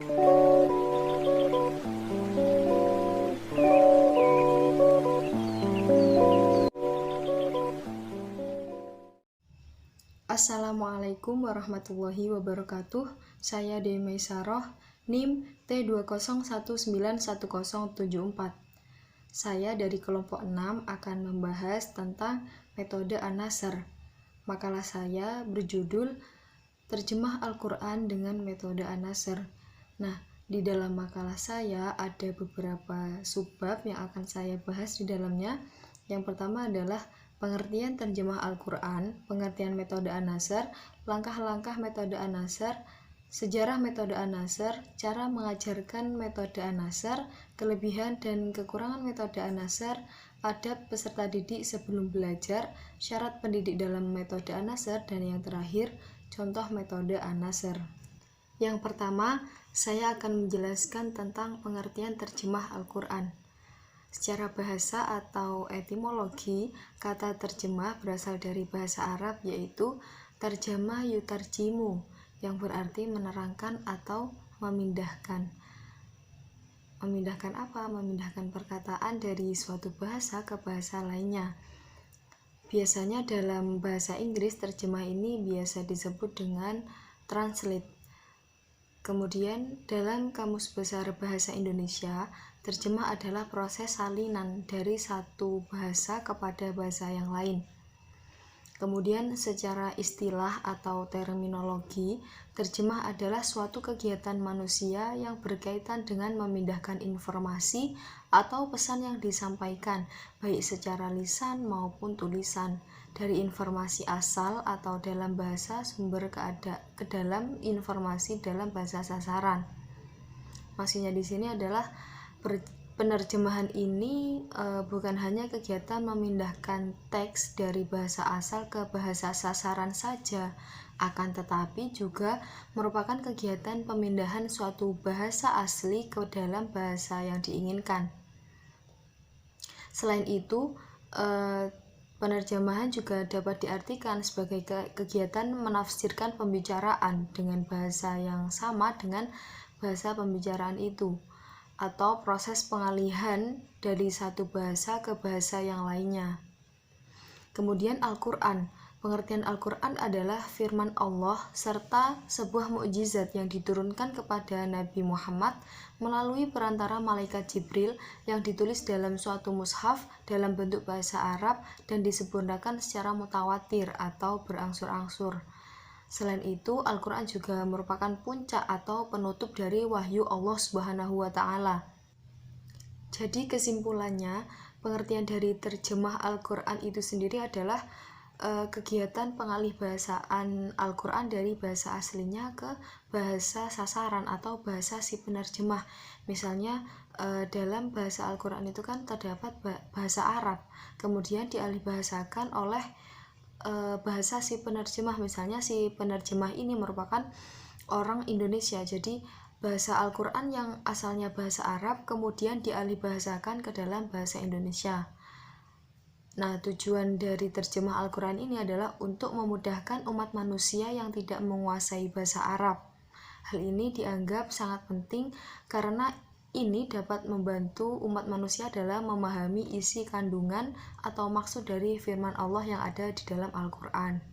Assalamualaikum warahmatullahi wabarakatuh. Saya Dewi Saroh, NIM T201910074. Saya dari kelompok 6 akan membahas tentang metode An-Nasr. Makalah saya berjudul Terjemah Al-Quran dengan metode An-Nasr. Nah, di dalam makalah saya ada beberapa subbab yang akan saya bahas di dalamnya. Yang pertama adalah pengertian terjemah Al-Quran, pengertian metode An-Nasr, langkah-langkah metode An-Nasr, sejarah metode An-Nasr, cara mengajarkan metode An-Nasr, kelebihan dan kekurangan metode An-Nasr, adab peserta didik sebelum belajar, syarat pendidik dalam metode An-Nasr, dan yang terakhir, contoh metode An-Nasr. Yang pertama, saya akan menjelaskan tentang pengertian terjemah Al-Quran. Secara bahasa atau etimologi, kata terjemah berasal dari bahasa Arab yaitu tarjama yutarjimu, yang berarti menerangkan atau memindahkan. Memindahkan apa? Memindahkan perkataan dari suatu bahasa ke bahasa lainnya. Biasanya dalam bahasa Inggris terjemah ini biasa disebut dengan translate. Kemudian dalam Kamus Besar Bahasa Indonesia, terjemah adalah proses salinan dari satu bahasa kepada bahasa yang lain. Kemudian secara istilah atau terminologi, terjemah adalah suatu kegiatan manusia yang berkaitan dengan memindahkan informasi atau pesan yang disampaikan, baik secara lisan maupun tulisan, dari informasi asal atau dalam bahasa sumber ke dalam informasi dalam bahasa sasaran. Maksudnya di sini adalah penerjemahan ini bukan hanya kegiatan memindahkan teks dari bahasa asal ke bahasa sasaran saja, akan tetapi juga merupakan kegiatan pemindahan suatu bahasa asli ke dalam bahasa yang diinginkan. Selain itu, penerjemahan juga dapat diartikan sebagai kegiatan menafsirkan pembicaraan dengan bahasa yang sama dengan bahasa pembicaraan itu, atau proses pengalihan dari satu bahasa ke bahasa yang lainnya. Kemudian Al-Quran. Pengertian Al-Quran adalah firman Allah serta sebuah mukjizat yang diturunkan kepada Nabi Muhammad melalui perantara malaikat Jibril yang ditulis dalam suatu mushaf dalam bentuk bahasa Arab dan disempurnakan secara mutawatir atau berangsur-angsur. Selain itu, Al-Quran juga merupakan puncak atau penutup dari wahyu Allah Subhanahu wa Ta'ala. Jadi kesimpulannya, pengertian dari terjemah Al-Quran itu sendiri adalah kegiatan pengalihbahasaan Al-Quran dari bahasa aslinya ke bahasa sasaran atau bahasa si penerjemah. Misalnya dalam bahasa Al-Quran itu kan terdapat bahasa Arab, kemudian dialihbahasakan oleh bahasa si penerjemah. Misalnya si penerjemah ini merupakan orang Indonesia, jadi bahasa Al-Quran yang asalnya bahasa Arab kemudian dialihbahasakan ke dalam bahasa Indonesia. Nah, tujuan dari terjemah Al-Quran ini adalah untuk memudahkan umat manusia yang tidak menguasai bahasa Arab. Hal ini dianggap sangat penting karena ini dapat membantu umat manusia dalam memahami isi kandungan atau maksud dari firman Allah yang ada di dalam Al-Quran.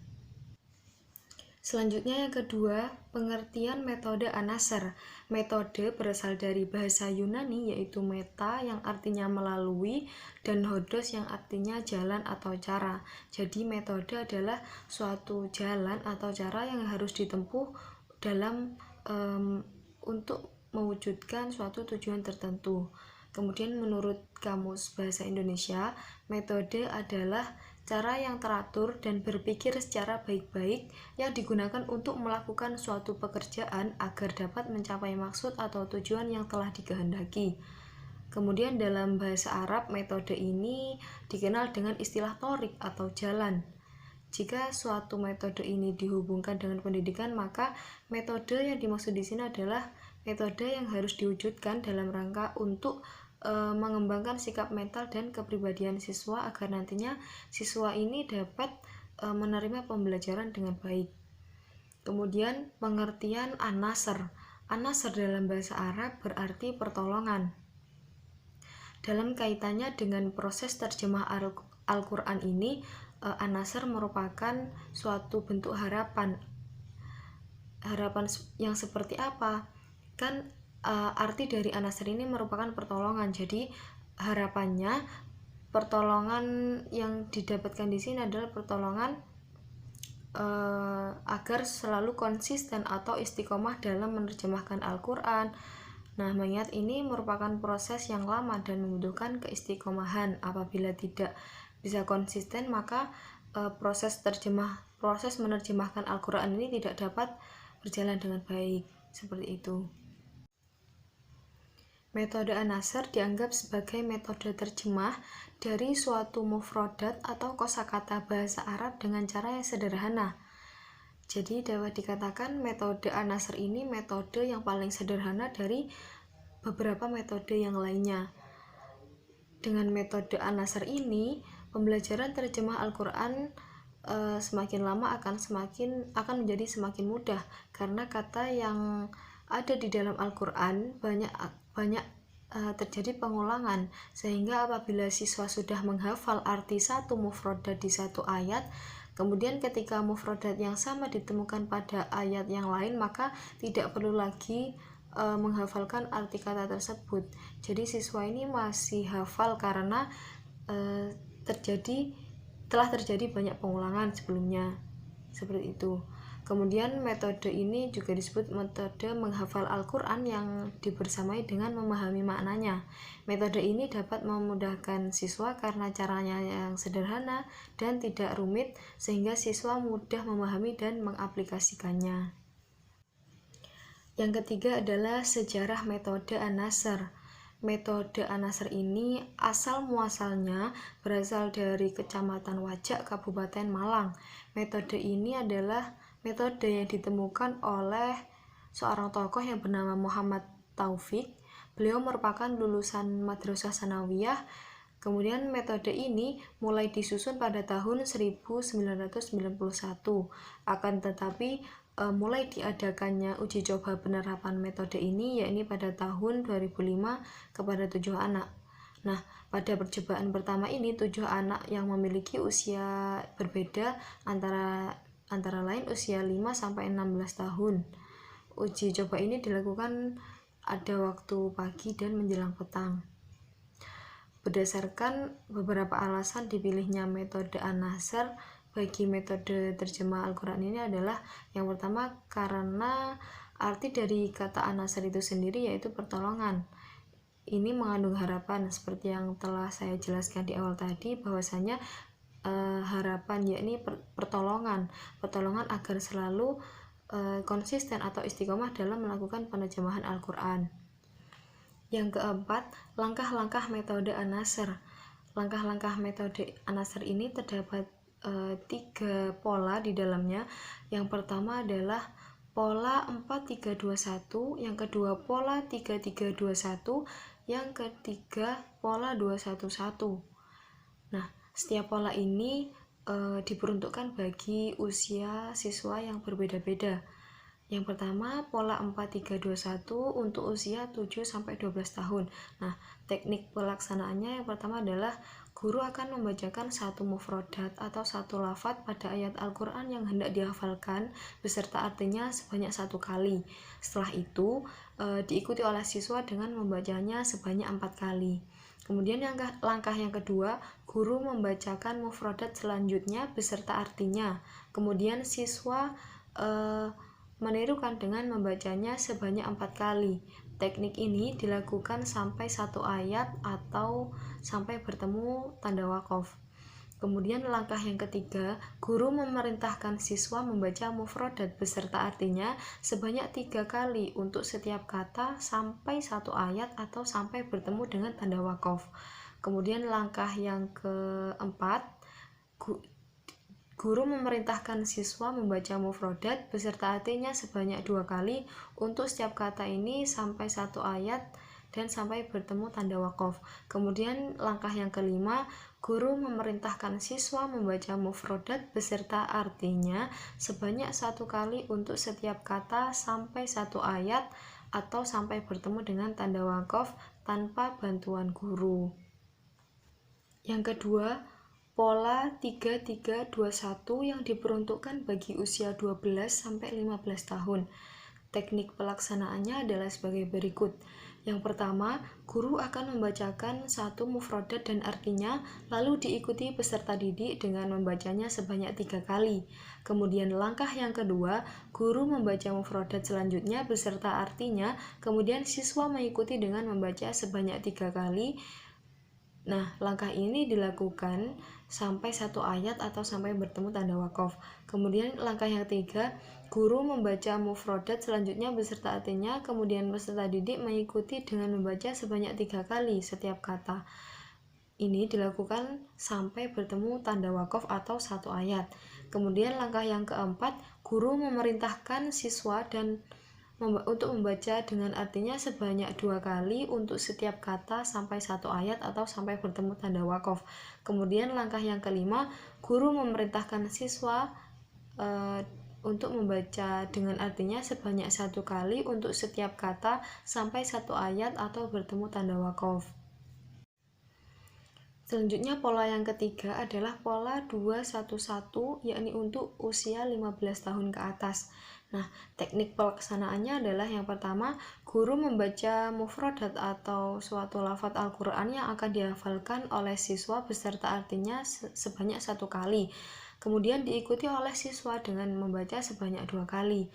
Selanjutnya yang kedua, pengertian metode An-Nasr. Metode berasal dari bahasa Yunani yaitu meta yang artinya melalui dan hodos yang artinya jalan atau cara. Jadi metode adalah suatu jalan atau cara yang harus ditempuh dalam untuk mewujudkan suatu tujuan tertentu. Kemudian menurut Kamus Bahasa Indonesia, metode adalah cara yang teratur dan berpikir secara baik-baik yang digunakan untuk melakukan suatu pekerjaan agar dapat mencapai maksud atau tujuan yang telah dikehendaki. Kemudian dalam bahasa Arab, metode ini dikenal dengan istilah thorik atau jalan. Jika suatu metode ini dihubungkan dengan pendidikan, maka metode yang dimaksud di sini adalah metode yang harus diwujudkan dalam rangka untuk mengembangkan sikap mental dan kepribadian siswa agar nantinya siswa ini dapat menerima pembelajaran dengan baik. Kemudian pengertian An-Nasr. An-Nasr dalam bahasa Arab berarti pertolongan. Dalam kaitannya dengan proses terjemah Al-Quran ini, An-Nasr merupakan suatu bentuk harapan. Harapan yang seperti apa? Kan arti dari An-Nasr ini merupakan pertolongan. Jadi harapannya pertolongan yang didapatkan di sini adalah pertolongan agar selalu konsisten atau istiqomah dalam menerjemahkan Al-Quran. Nah, mengingat ini merupakan proses yang lama dan membutuhkan keistiqomahan. Apabila tidak bisa konsisten, maka proses menerjemahkan Al-Quran ini tidak dapat berjalan dengan baik. Seperti itu. Metode An-Nasr dianggap sebagai metode terjemah dari suatu mufradat atau kosakata bahasa Arab dengan cara yang sederhana. Jadi dapat dikatakan metode An-Nasr ini metode yang paling sederhana dari beberapa metode yang lainnya. Dengan metode An-Nasr ini, pembelajaran terjemah Al-Quran semakin lama akan menjadi semakin mudah, karena kata yang ada di dalam Al-Quran banyak terjadi pengulangan, sehingga apabila siswa sudah menghafal arti satu mufradat di satu ayat, kemudian ketika mufradat yang sama ditemukan pada ayat yang lain, maka tidak perlu lagi menghafalkan arti kata tersebut. Jadi siswa ini masih hafal karena telah terjadi banyak pengulangan sebelumnya. Seperti itu. Kemudian metode ini juga disebut metode menghafal Al-Quran yang dibersamai dengan memahami maknanya. Metode ini dapat memudahkan siswa karena caranya yang sederhana dan tidak rumit, sehingga siswa mudah memahami dan mengaplikasikannya. Yang ketiga adalah sejarah metode An-Nasr. Metode An-Nasr ini asal muasalnya berasal dari Kecamatan Wajak, Kabupaten Malang. Metode ini adalah metode yang ditemukan oleh seorang tokoh yang bernama Muhammad Taufik. Beliau merupakan lulusan Madrasah Sanawiyah. Kemudian metode ini mulai disusun pada tahun 1991. Akan tetapi mulai diadakannya uji coba penerapan metode ini yakni pada tahun 2005 kepada 7 anak. Nah, pada percobaan pertama ini 7 anak yang memiliki usia berbeda antara lain usia 5 sampai 16 tahun. Uji coba ini dilakukan ada waktu pagi dan menjelang petang. Berdasarkan beberapa alasan dipilihnya metode An-Nasr bagi metode terjemah Al-Quran ini adalah yang pertama karena arti dari kata An-Nasr itu sendiri yaitu pertolongan. Ini mengandung harapan seperti yang telah saya jelaskan di awal tadi, bahwasanya harapan yakni pertolongan agar selalu konsisten atau istiqomah dalam melakukan penerjemahan Al-Quran. Yang keempat, langkah-langkah metode An-Nasr. Langkah-langkah metode An-Nasr ini terdapat 3 pola di dalamnya. Yang pertama adalah pola 4-3-2-1, yang kedua pola 3-3-2-1, yang ketiga pola 2-1-1. Nah, setiap pola ini diperuntukkan bagi usia siswa yang berbeda-beda. Yang pertama, pola 4-3-2-1 untuk usia 7-12 tahun. Nah, teknik pelaksanaannya yang pertama adalah guru akan membacakan satu mufradat atau satu lafadz pada ayat Al-Quran yang hendak dihafalkan beserta artinya sebanyak 1 kali. Setelah itu, diikuti oleh siswa dengan membacanya sebanyak 4 kali. Kemudian langkah yang kedua, guru membacakan mufradat selanjutnya beserta artinya. Kemudian siswa menirukan dengan membacanya sebanyak 4 kali. Teknik ini dilakukan sampai 1 ayat atau sampai bertemu tanda waqaf. Kemudian langkah yang ketiga, guru memerintahkan siswa membaca mufradat beserta artinya sebanyak 3 kali untuk setiap kata sampai 1 ayat atau sampai bertemu dengan tanda waqaf. Kemudian langkah yang keempat, guru memerintahkan siswa membaca mufradat beserta artinya sebanyak 2 kali untuk setiap kata ini sampai 1 ayat dan sampai bertemu tanda waqaf. Kemudian langkah yang kelima, guru memerintahkan siswa membaca mufradat beserta artinya sebanyak 1 kali untuk setiap kata sampai 1 ayat atau sampai bertemu dengan tanda waqaf tanpa bantuan guru. Yang kedua, pola 3321 yang diperuntukkan bagi usia 12-15 tahun. Teknik pelaksanaannya adalah sebagai berikut. Yang pertama, guru akan membacakan satu mufradat dan artinya, lalu diikuti peserta didik dengan membacanya sebanyak 3 kali. Kemudian langkah yang kedua, guru membaca mufradat selanjutnya beserta artinya, kemudian siswa mengikuti dengan membaca sebanyak 3 kali. Nah, langkah ini dilakukan sampai satu ayat atau sampai bertemu tanda waqaf. Kemudian langkah yang ketiga, guru membaca mufradat selanjutnya beserta artinya, kemudian peserta didik mengikuti dengan membaca sebanyak 3 kali setiap kata. Ini dilakukan sampai bertemu tanda waqaf atau satu ayat. Kemudian langkah yang keempat, guru memerintahkan siswa untuk membaca dengan artinya sebanyak 2 kali untuk setiap kata sampai satu ayat atau sampai bertemu tanda waqaf. Kemudian langkah yang kelima, guru memerintahkan siswa untuk membaca dengan artinya sebanyak 1 kali untuk setiap kata sampai satu ayat atau bertemu tanda waqaf. Selanjutnya pola yang ketiga adalah pola 211, yakni untuk usia 15 tahun ke atas. Nah, teknik pelaksanaannya adalah yang pertama, guru membaca mufradat atau suatu lafaz Al-Quran yang akan dihafalkan oleh siswa beserta artinya sebanyak 1 kali. Kemudian diikuti oleh siswa dengan membaca sebanyak 2 kali.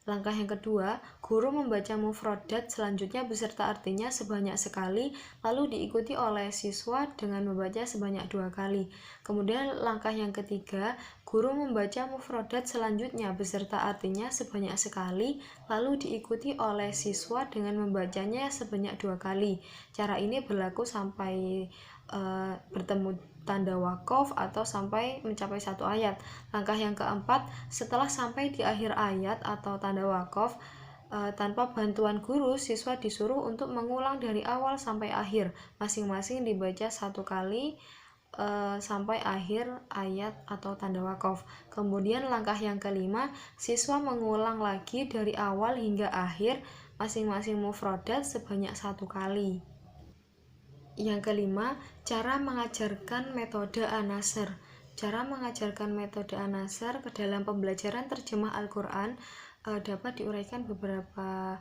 Langkah yang kedua, guru membaca mufradat selanjutnya beserta artinya sebanyak sekali, lalu diikuti oleh siswa dengan membaca sebanyak 2 kali. Kemudian langkah yang ketiga, guru membaca mufradat selanjutnya beserta artinya sebanyak sekali, lalu diikuti oleh siswa dengan membacanya sebanyak 2 kali. Cara ini berlaku sampai bertemu tanda waqaf atau sampai mencapai 1 ayat. Langkah yang keempat, setelah sampai di akhir ayat atau tanda waqaf, tanpa bantuan guru, siswa disuruh untuk mengulang dari awal sampai akhir, masing-masing dibaca 1 kali sampai akhir ayat atau tanda waqaf. Kemudian langkah yang kelima, siswa mengulang lagi dari awal hingga akhir masing-masing mufradat sebanyak 1 kali. Yang kelima, cara mengajarkan metode An-Nasr. Cara mengajarkan metode An-Nasr ke dalam pembelajaran terjemah Al-Quran dapat diuraikan beberapa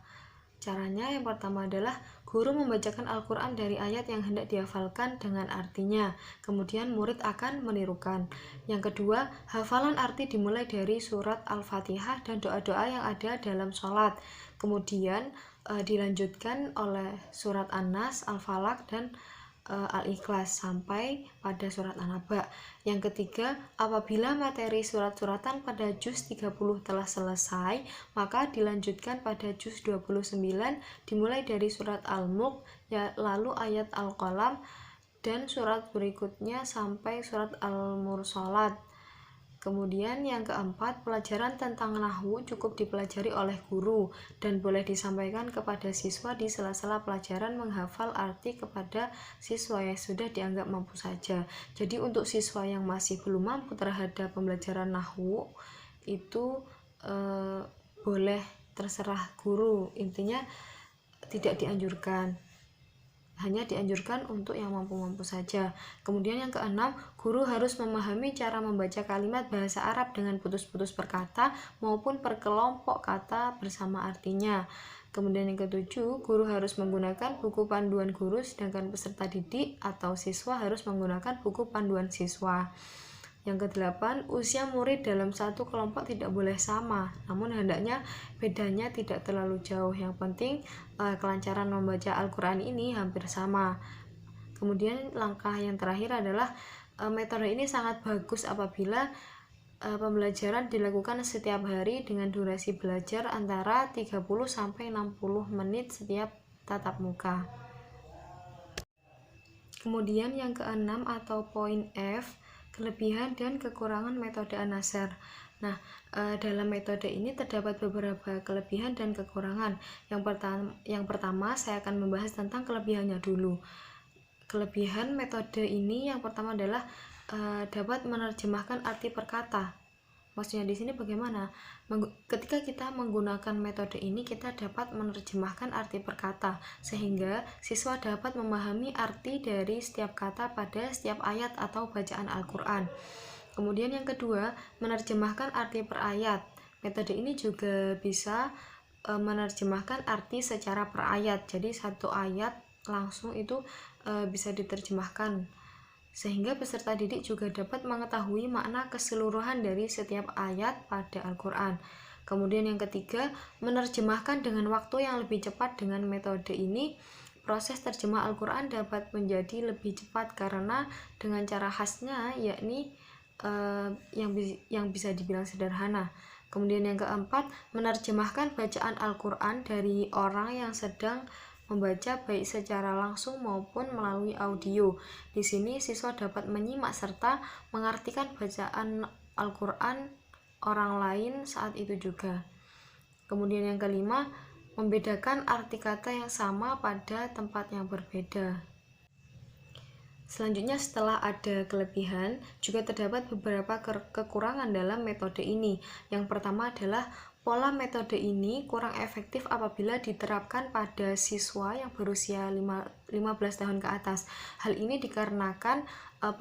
caranya. Yang pertama adalah guru membacakan Al-Quran dari ayat yang hendak dihafalkan dengan artinya. Kemudian murid akan menirukan. Yang kedua, hafalan arti dimulai dari surat Al-Fatihah dan doa-doa yang ada dalam sholat. Kemudian dilanjutkan oleh surat An-Nas, Al-Falaq, dan Al-Ikhlas sampai pada surat An-Naba. Yang ketiga, apabila materi surat-suratan pada juz 30 telah selesai, maka dilanjutkan pada juz 29 dimulai dari surat Al-Mulk, lalu ayat Al-Qalam, dan surat berikutnya sampai surat Al-Mursalat. Kemudian yang keempat, pelajaran tentang nahwu cukup dipelajari oleh guru dan boleh disampaikan kepada siswa di sela-sela pelajaran menghafal arti kepada siswa yang sudah dianggap mampu saja. Jadi untuk siswa yang masih belum mampu terhadap pembelajaran nahwu itu boleh terserah guru, intinya tidak dianjurkan. Hanya dianjurkan untuk yang mampu-mampu saja. Kemudian yang keenam, guru harus memahami cara membaca kalimat bahasa Arab dengan putus-putus per kata maupun per kelompok kata bersama artinya. Kemudian yang ketujuh, guru harus menggunakan buku panduan guru, sedangkan peserta didik atau siswa harus menggunakan buku panduan siswa. Yang kedelapan, usia murid dalam satu kelompok tidak boleh sama, namun hendaknya bedanya tidak terlalu jauh. Yang penting kelancaran membaca Al-Quran ini hampir sama. Kemudian langkah yang terakhir adalah metode ini sangat bagus apabila pembelajaran dilakukan setiap hari dengan durasi belajar antara 30-60 menit setiap tatap muka. Kemudian yang keenam atau poin F, kelebihan dan kekurangan metode An-Nasr. Nah, dalam metode ini terdapat beberapa kelebihan dan kekurangan. Yang pertama, saya akan membahas tentang kelebihannya dulu. Kelebihan metode ini yang pertama adalah dapat menerjemahkan arti per kata. Maksudnya di sini bagaimana? Ketika kita menggunakan metode ini, kita dapat menerjemahkan arti per kata, sehingga siswa dapat memahami arti dari setiap kata pada setiap ayat atau bacaan Al-Quran. Kemudian yang kedua, menerjemahkan arti per ayat. Metode ini juga bisa menerjemahkan arti secara per ayat. Jadi satu ayat langsung itu bisa diterjemahkan, sehingga peserta didik juga dapat mengetahui makna keseluruhan dari setiap ayat pada Al-Quran. Kemudian yang ketiga, menerjemahkan dengan waktu yang lebih cepat. Dengan metode ini, proses terjemah Al-Quran dapat menjadi lebih cepat karena dengan cara khasnya, yakni yang bisa dibilang sederhana. Kemudian yang keempat, menerjemahkan bacaan Al-Quran dari orang yang sedang membaca baik secara langsung maupun melalui audio. Di sini siswa dapat menyimak serta mengartikan bacaan Al-Quran orang lain saat itu juga. Kemudian yang kelima, membedakan arti kata yang sama pada tempat yang berbeda. Selanjutnya, setelah ada kelebihan, juga terdapat beberapa kekurangan dalam metode ini. Yang pertama adalah pola metode ini kurang efektif apabila diterapkan pada siswa yang berusia 15 tahun ke atas. Hal ini dikarenakan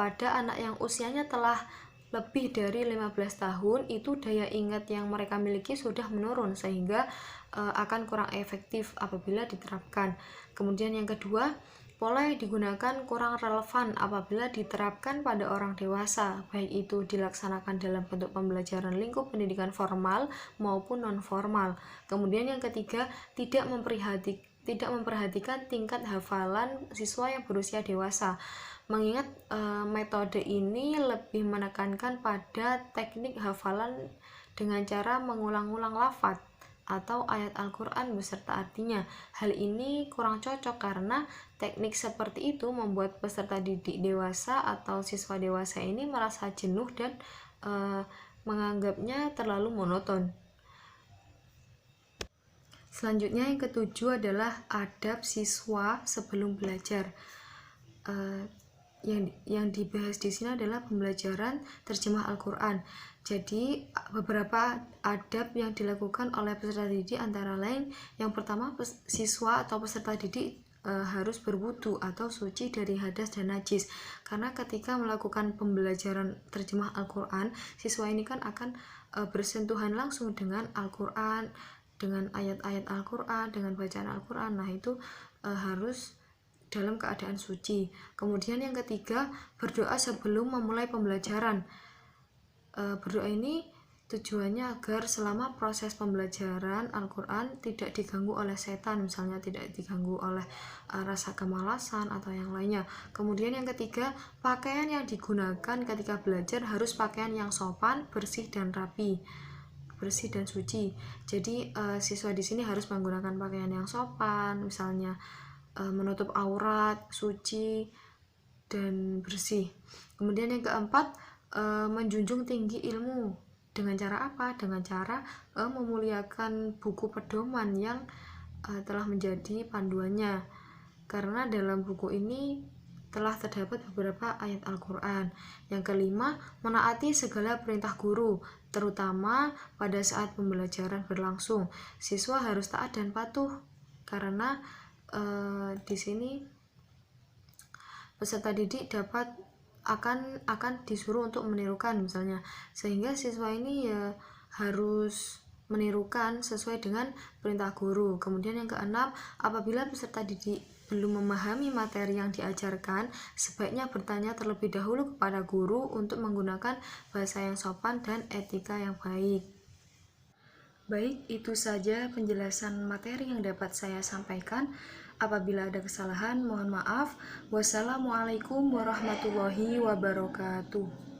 pada anak yang usianya telah lebih dari 15 tahun, itu daya ingat yang mereka miliki sudah menurun, sehingga akan kurang efektif apabila diterapkan. Kemudian yang kedua, pola yang digunakan kurang relevan apabila diterapkan pada orang dewasa, baik itu dilaksanakan dalam bentuk pembelajaran lingkup pendidikan formal maupun non-formal. Kemudian yang ketiga, tidak memperhatikan tingkat hafalan siswa yang berusia dewasa. Mengingat metode ini lebih menekankan pada teknik hafalan dengan cara mengulang-ulang lafaz atau ayat Al-Quran beserta artinya. Hal ini kurang cocok karena teknik seperti itu membuat peserta didik dewasa atau siswa dewasa ini merasa jenuh dan menganggapnya terlalu monoton. Selanjutnya yang ketujuh adalah adab siswa sebelum belajar. Yang dibahas di sini adalah pembelajaran terjemah Al-Quran. Jadi beberapa adab yang dilakukan oleh peserta didik antara lain, yang pertama, siswa atau peserta didik harus berwudu atau suci dari hadas dan najis, karena ketika melakukan pembelajaran terjemah Al-Quran, siswa ini kan akan bersentuhan langsung dengan Al-Quran, dengan ayat-ayat Al-Quran, dengan bacaan Al-Quran. Nah itu harus dalam keadaan suci. Kemudian yang ketiga, berdoa sebelum memulai pembelajaran. Berdoa ini tujuannya agar selama proses pembelajaran Al-Quran tidak diganggu oleh setan, misalnya tidak diganggu oleh rasa kemalasan atau yang lainnya. Kemudian yang ketiga, pakaian yang digunakan ketika belajar harus pakaian yang sopan, bersih dan rapi, bersih dan suci. Jadi siswa di sini harus menggunakan pakaian yang sopan, misalnya menutup aurat, suci dan bersih. Kemudian yang keempat, menjunjung tinggi ilmu. Dengan cara apa? Dengan cara memuliakan buku pedoman yang telah menjadi panduannya, karena dalam buku ini telah terdapat beberapa ayat Al-Quran. Yang kelima, menaati segala perintah guru, terutama pada saat pembelajaran berlangsung. Siswa harus taat dan patuh, karena di sini peserta didik akan disuruh untuk menirukan misalnya, sehingga siswa ini ya harus menirukan sesuai dengan perintah guru. Kemudian yang keenam, apabila peserta didik belum memahami materi yang diajarkan, sebaiknya bertanya terlebih dahulu kepada guru untuk menggunakan bahasa yang sopan dan etika yang baik. Baik, itu saja penjelasan materi yang dapat saya sampaikan. Apabila ada kesalahan, mohon maaf. Wassalamualaikum warahmatullahi wabarakatuh.